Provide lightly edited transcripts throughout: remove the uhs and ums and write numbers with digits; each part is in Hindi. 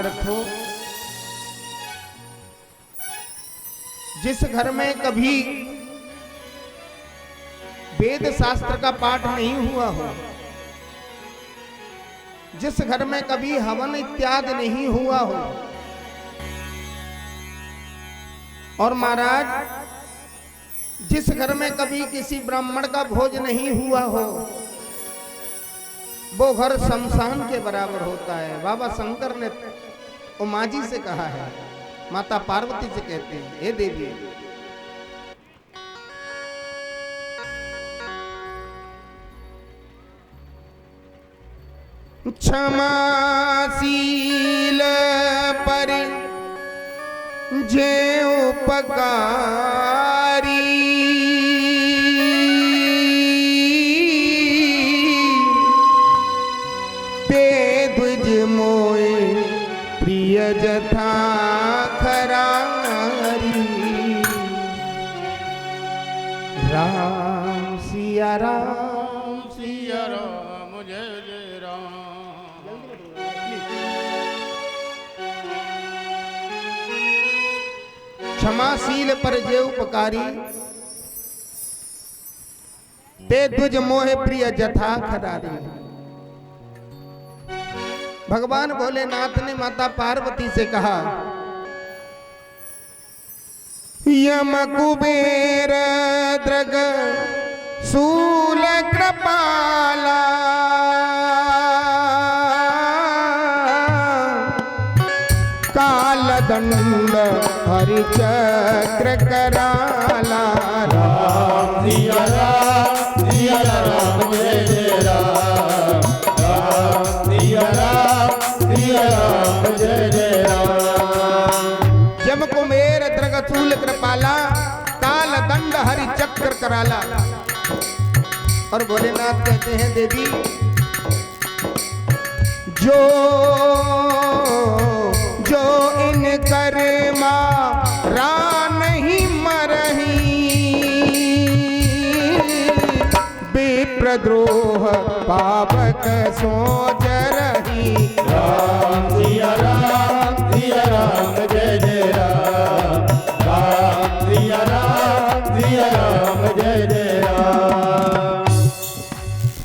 रखो, जिस घर में कभी वेद शास्त्र का पाठ नहीं हुआ हो, जिस घर में कभी हवन इत्यादि नहीं हुआ हो, और महाराज जिस घर में कभी किसी ब्राह्मण का भोज नहीं हुआ हो, वो घर शमशान के बराबर होता है। बाबा शंकर ने उमा जी से कहा है, माता पार्वती से कहते हैं, हे देवी क्षमाशील पर जे उपकारी, ते द्विज मोय प्रिय जथा खरारी। राम सिया राम सिया राम जय जय राम। क्षमाशील पर जे उपकारी, ते द्विज मोह प्रिय जथा खरारी। भगवान भोलेनाथ ने माता पार्वती से कहा, यम कुबेर द्रग शूल कृपाला, काल दंड हरि चक्र कराला। राम सिया राम सिया राम जय जय राम। राम सिया राम जय जय राम। जम कुमेर द्रगशूल कृपाला, काल दंड हरि चक्र कराला। और भोलेनाथ कहते हैं, देवी जो जो इन कर्मा रा नहीं मरही, विप्रद्रोह पापक सोच रही। राम सिया राम जय जय राम। राम सिया राम जय जय राम।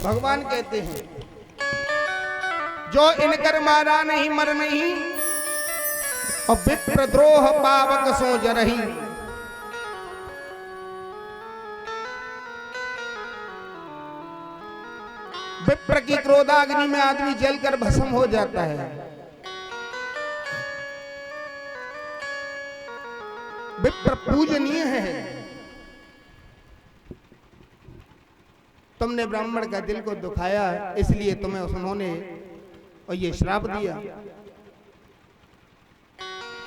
भगवान कहते हैं, जो इनकर मारा नहीं मर नहीं, और विप्रद्रोह पावक सो जरही। विप्र की क्रोधाग्नि में आदमी जलकर भस्म हो जाता है। विप्र पूजनीय है। तुमने ब्राह्मण का दिल को दुखाया, इसलिए तुम्हें उन्होंने और ये श्राप दिया।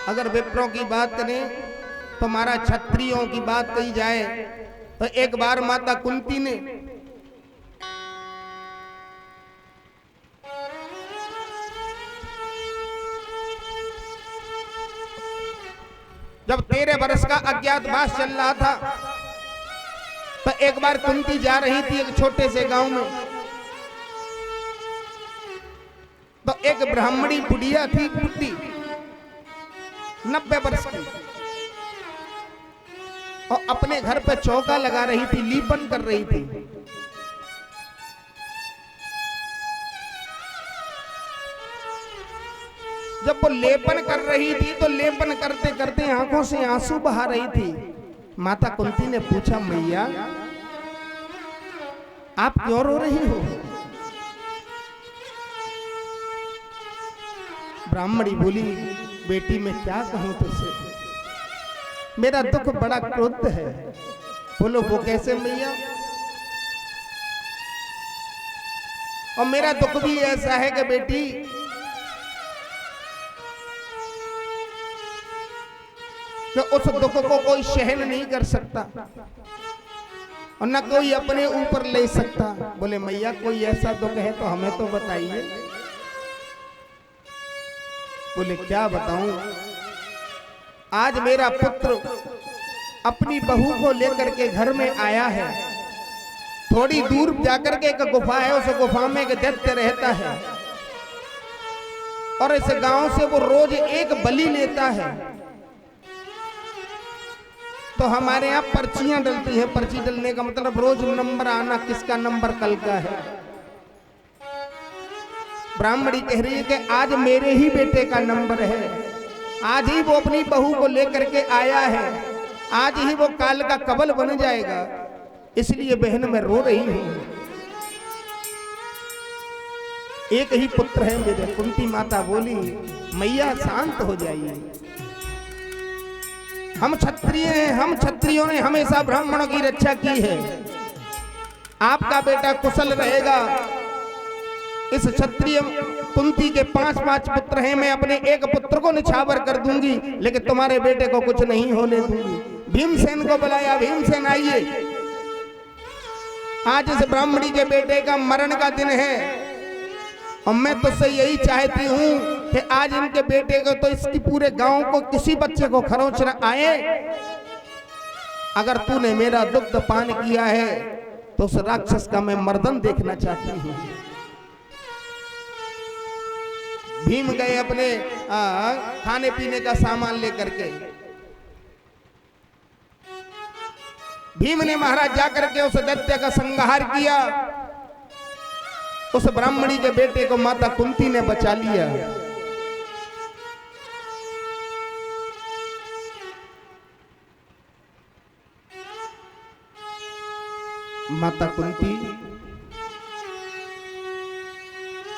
अगर विप्रों की बात करें तो हमारा क्षत्रियों की बात कही जाए तो एक बार माता कुंती ने जब 13 वर्ष का अज्ञातवास चल रहा था, तो एक बार कुंती जा रही थी एक छोटे से गांव में, तो एक ब्राह्मणी बुढ़िया थी, बुढ़ी 90 वर्ष की, और अपने घर पे चौका लगा रही थी, लीपन कर रही थी। जब वो लेपन कर रही थी तो लेपन करते करते आंखों से आंसू बहा रही थी। माता कुंती ने पूछा, मैया आप क्यों रो रही हो? ब्राह्मणी बोली, बेटी मैं क्या कहूं तुझसे, मेरा दुख बड़ा क्रोध है। बोलो वो कैसे मैया? और मेरा दुख भी ऐसा है कि बेटी कि उस दुख को कोई सहन नहीं कर सकता और न कोई अपने ऊपर ले सकता। बोले मैया कोई ऐसा दुख है तो हमें तो बताइए। बोले क्या बताऊं, आज मेरा पुत्र अपनी बहू को लेकर के घर में आया है। थोड़ी दूर जाकर के एक गुफा है, उस गुफा में एक दैत्य रहता है और इस गांव से वो रोज एक बलि लेता है। तो हमारे यहाँ पर्चियां डलती हैं, पर्ची डलने का मतलब रोज नंबर आना, किसका नंबर कल का है। ब्राह्मणी कह रही है कि आज मेरे ही बेटे का नंबर है, आज ही वो अपनी बहू को लेकर के आया है, आज ही वो काल का कबल बन जाएगा, इसलिए बहन मैं रो रही हूं। एक ही पुत्र है मेरे। कुंती माता बोली, मैया शांत हो जाइए, हम क्षत्रिय हैं, हम क्षत्रियों ने हमेशा ब्राह्मणों की रक्षा की है। आपका बेटा कुशल रहेगा। इस क्षत्रिय कुंती के 5-5 पुत्र हैं, मैं अपने एक पुत्र को निछावर कर दूंगी, लेकिन तुम्हारे बेटे को कुछ नहीं होने दूंगी। भीमसेन को बुलाया, भीमसेन आइए, आज इस ब्राह्मणी के बेटे का मरण का दिन है और मैं तुझसे यही चाहती हूं कि आज इनके बेटे को तो इसकी पूरे गांव को किसी बच्चे को खरोंच न आए। अगर तूने मेरा दुग्ध पान किया है तो उस राक्षस का मैं मर्दन देखना चाहती हूं। भीम गए अपने खाने पीने का सामान लेकर के। भीम ने महाराज जाकर के उस दैत्य का संहार किया। उस ब्राह्मणी के बेटे को माता कुंती ने बचा लिया। माता कुंती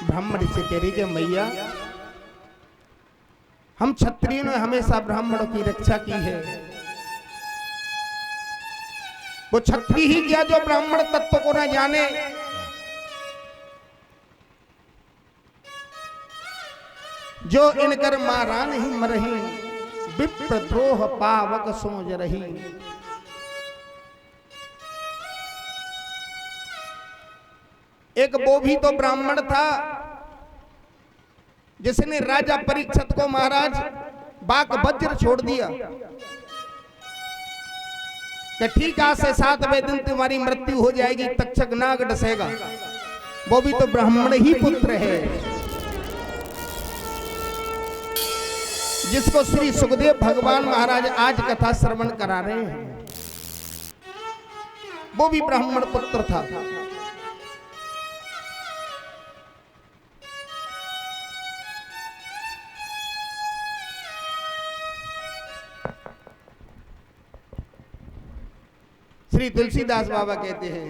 ब्राह्मणी से कह रही कि मैया, हम क्षत्रियों ने हमेशा ब्राह्मणों की रक्षा की है। वो क्षत्रिय ही क्या जो ब्राह्मण तत्व को न जाने। जो इनकर मारा नहीं मरही, विप्र द्रोह पावक सोच रही। एक वो भी तो ब्राह्मण था जिसने राजा परीक्षित को महाराज बाक वज्र छोड़ दिया कि ठीक आज से 7वें दिन तुम्हारी मृत्यु हो जाएगी, तक्षक नाग डसेगा। वो भी तो ब्राह्मण ही पुत्र है जिसको श्री सुखदेव भगवान महाराज आज कथा श्रवण करा रहे हैं। वो भी ब्राह्मण पुत्र था। श्री तुलसीदास बाबा कहते हैं,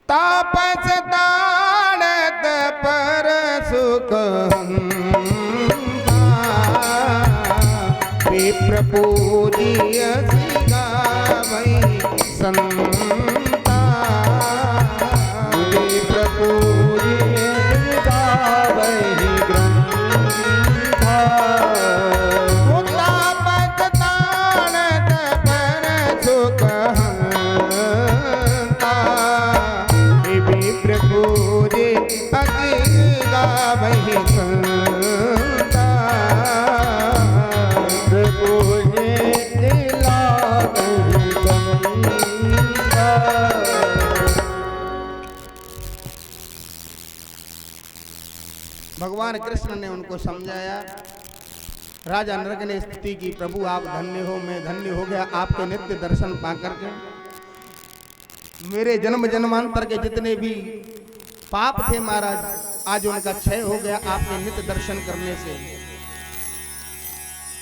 तापस ताड़त पर सुख विप्र पूजिय गावै संता। विप्र पूजिय गावै भगवान कृष्ण ने उनको समझाया। राजा नरक ने स्तुति की, प्रभु आप धन्य हो, मैं धन्य हो गया आपके नित्य दर्शन पाकर के। मेरे जन्म जन्मांतर के जितने भी पाप थे महाराज, आज उनका क्षय हो गया आपके नित्य दर्शन करने से।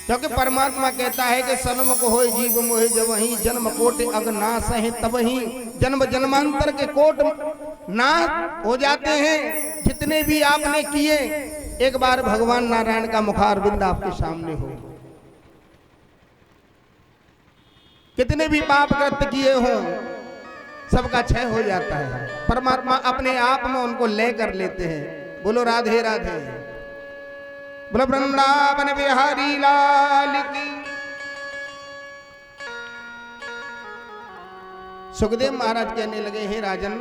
क्योंकि परमात्मा कहता है कि सन्मुख होय जीव मोहि जबहि, जन्म कोटि अगनाश है तबहि। जन्म जन्मांतर के कोट नाश हो जाते हैं जितने भी आपने किए। एक बार भगवान नारायण का मुखारविंद आपके सामने हो, कितने भी पाप कृत्य किए हो सबका क्षय हो जाता है। परमात्मा अपने आप में उनको ले कर लेते हैं। बोलो राधे राधे, बोलो वृंदावन बिहारी लाल की। सुखदेव महाराज कहने लगे, हे राजन,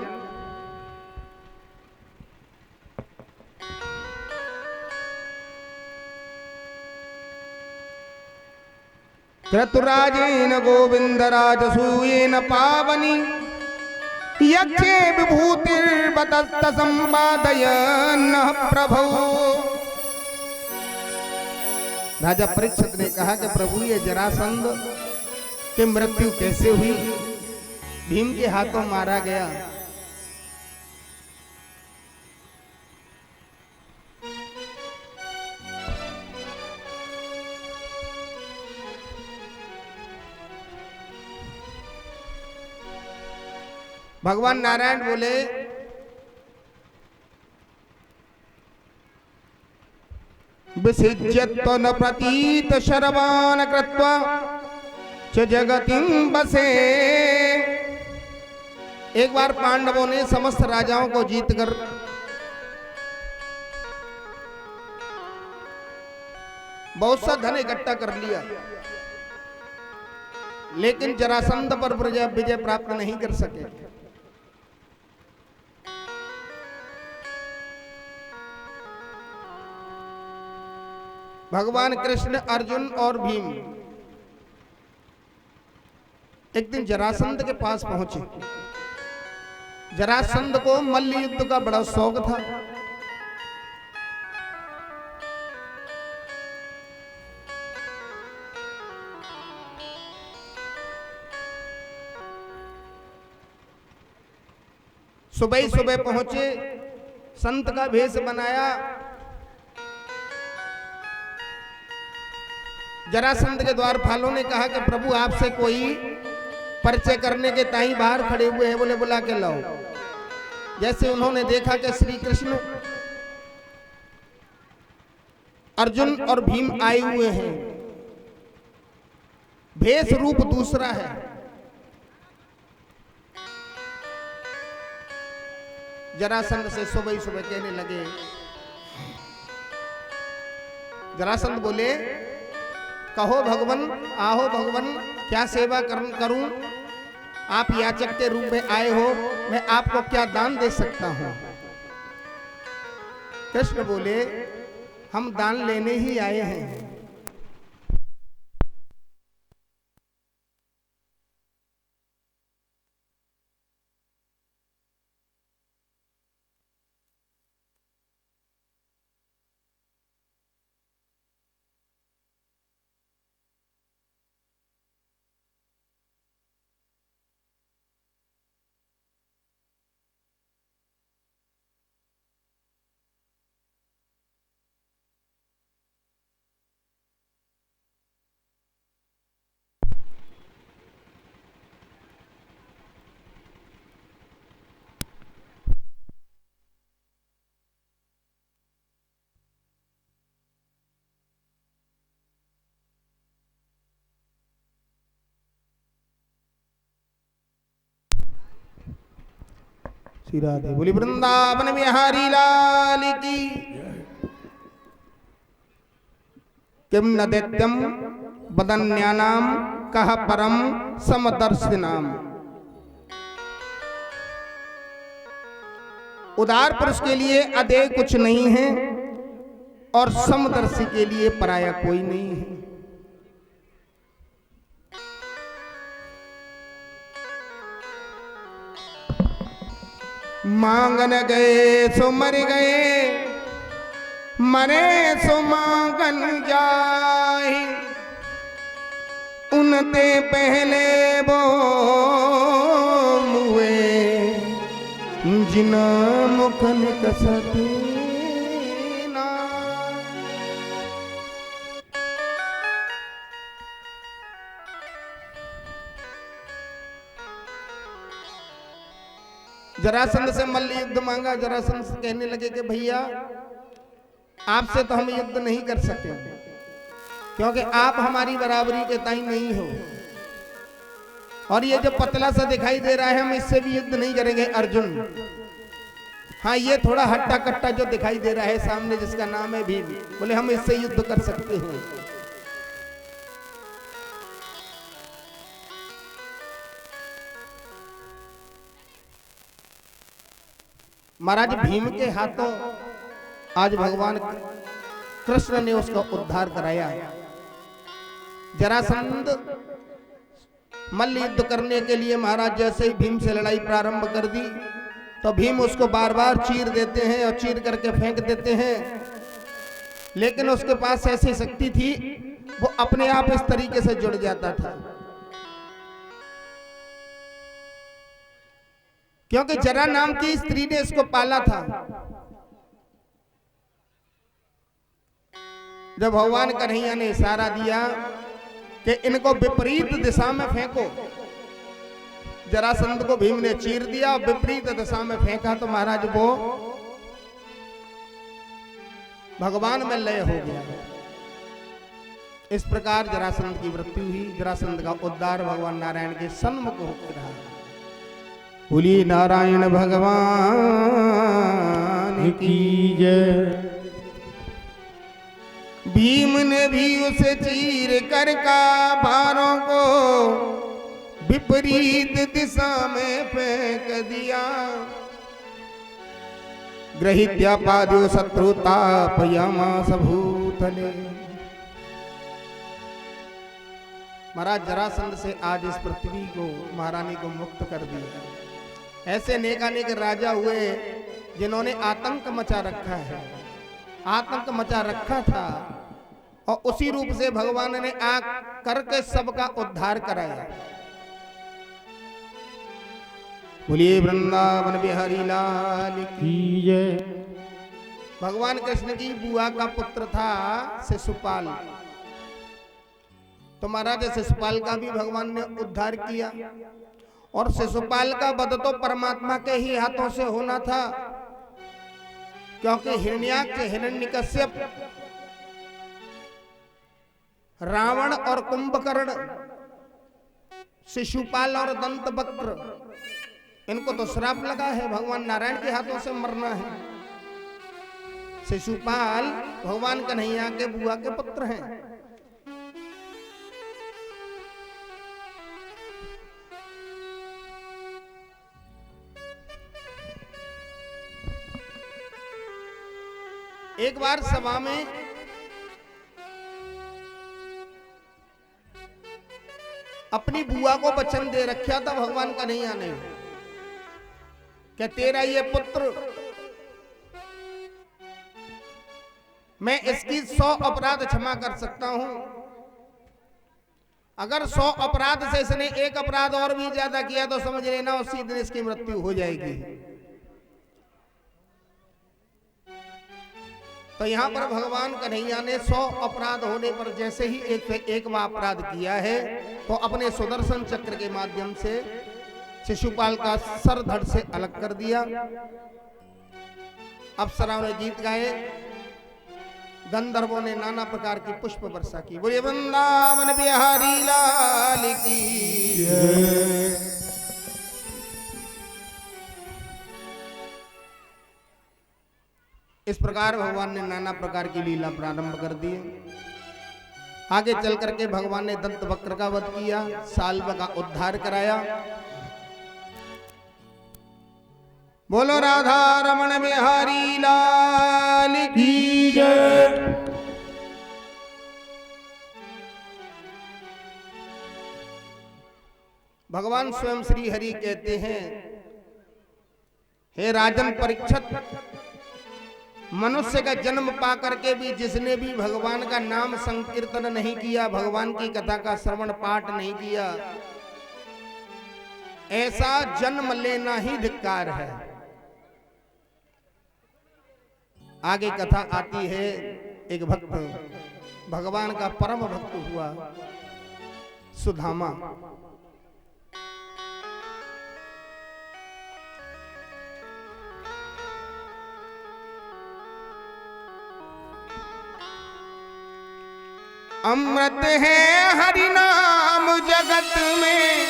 क्रतुराजेन गोविंद राजसूयेन पावनी यक्षे विभूतिर्बतस्त संपादयन् प्रभु। राजा परीक्षित ने कहा कि प्रभु ये जरासंध की मृत्यु कैसे हुई? भीम के हाथों मारा गया। भगवान नारायण बोले विसिज्यत्व न प्रतीत शरवान कृत्वा च जगतिं बसे। एक बार पांडवों ने समस्त राजाओं को जीतकर बहुत सा धन इकट्ठा कर लिया, लेकिन जरासंध पर विजय प्राप्त नहीं कर सके। भगवान कृष्ण, अर्जुन और भीम एक दिन जरासंध के पास पहुंचे। जरासंध को मल्ल युद्ध का बड़ा शौक था। सुबह ही सुबह पहुंचे, संत का भेष बनाया। जरासंध के द्वारपालों ने कहा कि प्रभु आपसे कोई परिचय करने के ताई बाहर खड़े हुए हैं, बोले बुला के लाओ। जैसे उन्होंने देखा कि श्री कृष्ण, अर्जुन और भीम आए हुए हैं, भेष रूप दूसरा है। जरासंध से सुबह ही सुबह कहने लगे। जरासंध बोले कहो भगवान, आहो भगवान, क्या सेवा करूं? आप याचक के रूप में आए हो, मैं आपको क्या दान दे सकता हूं? कृष्ण बोले हम दान लेने ही आए हैं। श्री राधे बोली वृंदावन बिहारी लाल की। किम न दैत्यम बदन्यानाम कह परम समदर्शिनाम। उदार पुरुष के लिए अदेय कुछ नहीं है और समदर्शी के लिए पराया कोई नहीं है। मांगन गए सो मर गए, मरे सो मांगन जाए। उनते पहले वो मुए, जिना मुखन कसते ना। जरासंध से मल्ल युद्ध मांगा। जरासंध से कहने लगे कि भैया आपसे तो हम युद्ध नहीं कर सकते, क्योंकि आप हमारी बराबरी के ताई नहीं हो, और ये जो पतला सा दिखाई दे रहा है हम इससे भी युद्ध नहीं करेंगे। अर्जुन, हाँ ये थोड़ा हट्टा कट्टा जो दिखाई दे रहा है सामने, जिसका नाम है भीम, बोले हम इससे युद्ध कर सकते हैं। महाराज भीम के हाथों आज भगवान कृष्ण ने उसका उद्धार कराया। जरासंध मल्ल युद्ध करने के लिए महाराज जैसे ही भीम से लड़ाई प्रारंभ कर दी तो भीम उसको बार बार चीर देते हैं और चीर करके फेंक देते हैं, लेकिन उसके पास ऐसी शक्ति थी वो अपने आप इस तरीके से जुड़ जाता था, क्योंकि जरा नाम की स्त्री ने इसको पाला था। जब भगवान कन्हैया ने इशारा दिया कि इनको विपरीत दिशा में फेंको, जरासंध को भीम ने चीर दिया और विपरीत दिशा में फेंका तो महाराज वो भगवान में लय हो गया। इस प्रकार जरासंध की मृत्यु हुई। जरासंध का उद्धार भगवान नारायण के सन्मुख होकर रहा। बोलिए नारायण भगवान की जय। भीम ने भी उसे चीर कर का भारों को विपरीत दिशा में फेंक दिया। ग्रहित्या पाद्यो शत्रुतापयामास भूतले। महाराज जरासंध से आज इस पृथ्वी को महारानी को मुक्त कर दिया। ऐसे नेकानेक राजा हुए जिन्होंने आतंक मचा रखा है, आतंक मचा रखा था, और उसी रूप से भगवान ने आ करके सबका उद्धार कराया। बोलिए वृंदावन बिहारी लाल की जय। भगवान कृष्ण की बुआ का पुत्र था शिशुपाल, तो महाराज शिशुपाल का भी भगवान ने उद्धार किया। और शिशुपाल का वध तो परमात्मा के ही हाथों से होना था, क्योंकि हिरण्याक्ष, हिरण्यकश्यप, रावण और कुंभकर्ण, शिशुपाल और दंतवक्त्र, इनको तो श्राप लगा है, भगवान नारायण के हाथों से मरना है। शिशुपाल भगवान कन्हैया के बुआ के पुत्र हैं। एक बार सभा में अपनी बुआ को वचन दे रखा था भगवान कन्हैया ने कि तेरा ये पुत्र, मैं इसकी 100 अपराध क्षमा कर सकता हूं, अगर 100 अपराध से इसने एक अपराध और भी ज्यादा किया तो समझ लेना उसी दिन इसकी मृत्यु हो जाएगी। तो यहां पर भगवान कन्हैया ने 100 अपराध होने पर जैसे ही एक अपराध किया है तो अपने सुदर्शन चक्र के माध्यम से शिशुपाल का सर धड़ से अलग कर दिया। अप्सराओं ने गीत गाए, गंधर्वों ने नाना प्रकार की पुष्प वर्षा की। बोलिए वृंदावन बिहारी लाल की जय। इस प्रकार भगवान ने नाना प्रकार की लीला प्रारंभ कर दी। आगे चल करके भगवान ने दंतवक्र का वध किया, साल्व का उद्धार कराया। बोलो राधा रमण बिहारी लाल की जय। भगवान स्वयं श्री हरि कहते हैं, हे राजन परीक्षित, मनुष्य का जन्म पा करके भी जिसने भी भगवान का नाम संकीर्तन नहीं किया, भगवान की कथा का श्रवण पाठ नहीं किया, ऐसा जन्म लेना ही धिक्कार है। आगे कथा आती है, एक भक्त भगवान का परम भक्त हुआ सुदामा। अमृत है हरि नाम जगत में,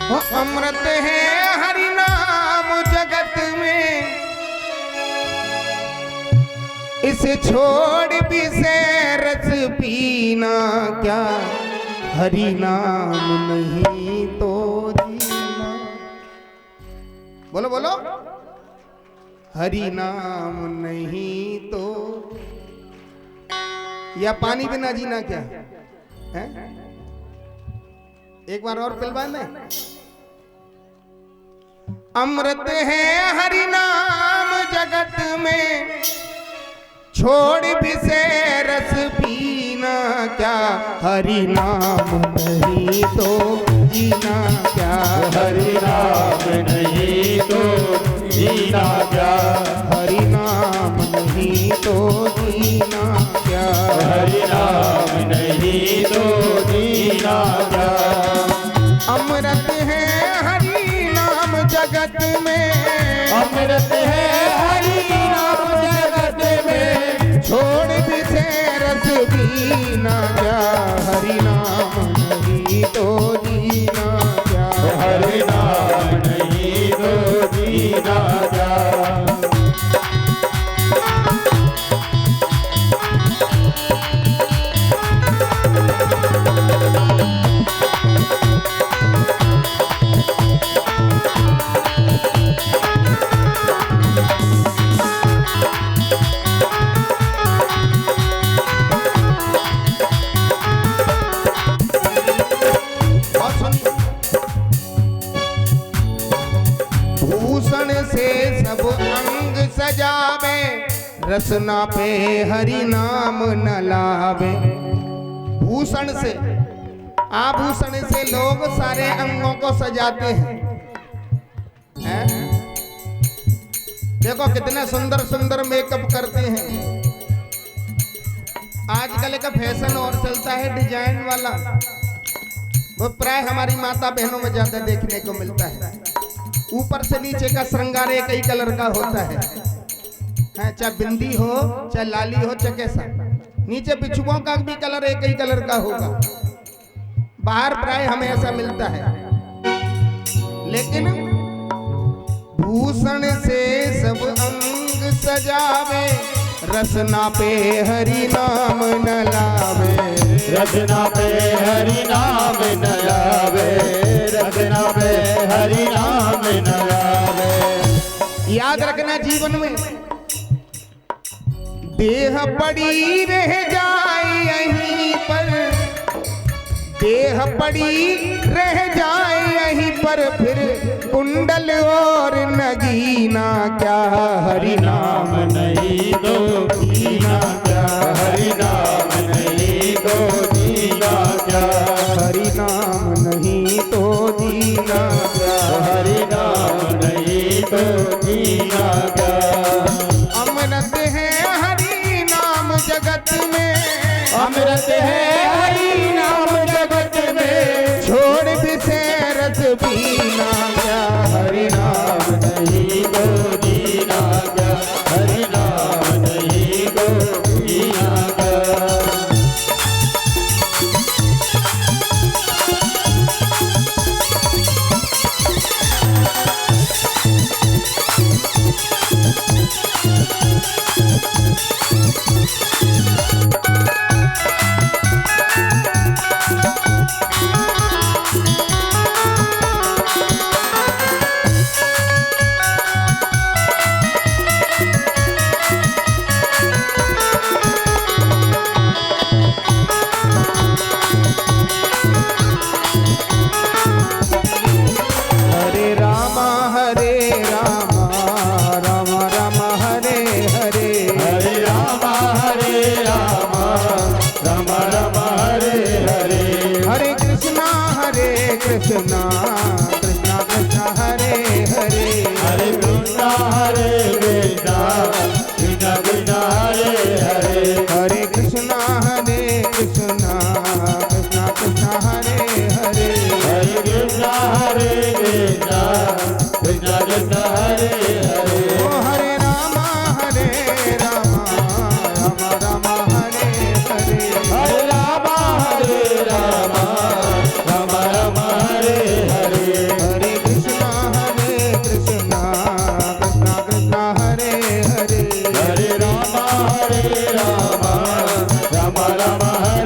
वो अमृत है हरि नाम जगत में, इसे छोड़ भी से रस पीना क्या, हरि नाम नहीं तो जीना। बोलो बोलो, हरि नाम नहीं तो, या पानी बिना जीना क्या है? एक बार और पिलवाएं ना। अमृत है हरि नाम जगत में, छोड़ भी से रस पीना क्या, हरि नाम नहीं तो जीना क्या, हरि नाम नहीं तो जीना क्या, हरि नाम नहीं तो जीना क्या, हरि नाम नहीं तो जीना क्या। अमृत है हरि नाम जगत में, अमृत है हरि नाम जगत में, छोड़ भी से रस पीना क्या, हरि नाम नहीं तो जीना क्या, हरि नाम नहीं तो जीना क्या। भूषण से सब अंग सजावे, रसना पे हरि नाम न लावे। भूषण से, आभूषण से लोग सारे अंगों को सजाते हैं? देखो कितने सुंदर सुंदर मेकअप करते हैं। आजकल का फैशन और चलता है डिजाइन वाला, वो प्राय हमारी माता बहनों में ज्यादा देखने को मिलता है। ऊपर से नीचे का श्रृंगार एक ही कलर का होता है, चाहे बिंदी हो, चाहे लाली हो, चाहे कैसा। नीचे बिछुओं का भी कलर एक ही कलर का होगा। बाहर प्राय हमें ऐसा मिलता है, लेकिन भूषण से सब अंग सजावे, रसना पे हरि नाम न लावे, रचना पे हरि नाम न लावे, रचना पे हरि नाम न लावे। याद रखना जीवन में देह पड़ी रह जाए यहीं पर, देह पड़ी रह जाए यहीं पर, फिर कुंडल और नगीना क्या, हरि नाम नहीं तो जीना क्या, हरि नाम नहीं तो जीना क्या, हरि नाम नहीं तो जीना क्या, हरि नाम नहीं तो जीना क्या। अमृत है हरि नाम जगत में, अमृत है हरि नाम जगत में, छोड़ भी से रस पीना क्या, हरि नाम नहीं तो जीना क्या, हरि नाम नहीं तो जीना क्या। कृष्णा कृष्णा कृष्णा हरे हरे, हरे कृष्णा हरे कृष्णा, कृष्णा कृष्णा हरे हरे, हरे कृष्णा कृष्णा कृष्णा हरे हरे, हरे कृष्णा हरे कृष्णा, कृष्णा कृष्णा हरे हरे। ओ हरे राम राम राम हरे हरे, हरे राम राम राम हरे हरे, हरे कृष्णा कृष्णा कृष्णा हरे हरे, हरे राम राम राम राम हरे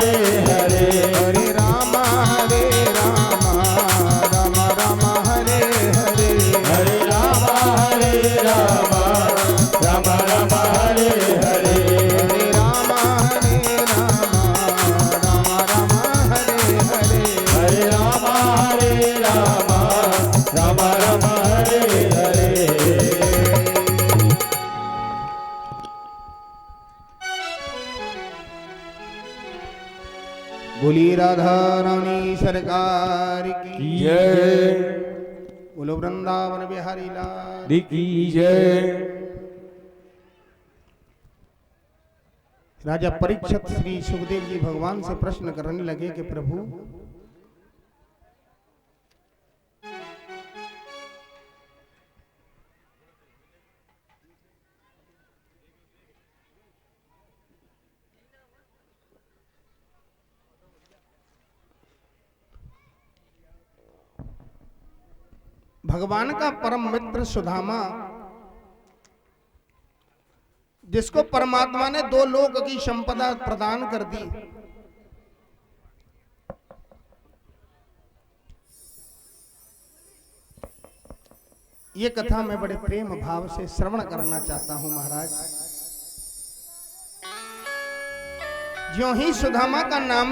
बोली राधा रानी सरकार की जय बोलो वृंदावन बिहारी लाल की जय। राजा परीक्षित श्री सुखदेव जी भगवान से प्रश्न करने लगे कि प्रभु भगवान का परम मित्र सुदामा, जिसको परमात्मा ने 2 लोक की संपदा प्रदान कर दी, ये कथा मैं बड़े प्रेम भाव से श्रवण करना चाहता हूं महाराज। ज्यों ही सुदामा का नाम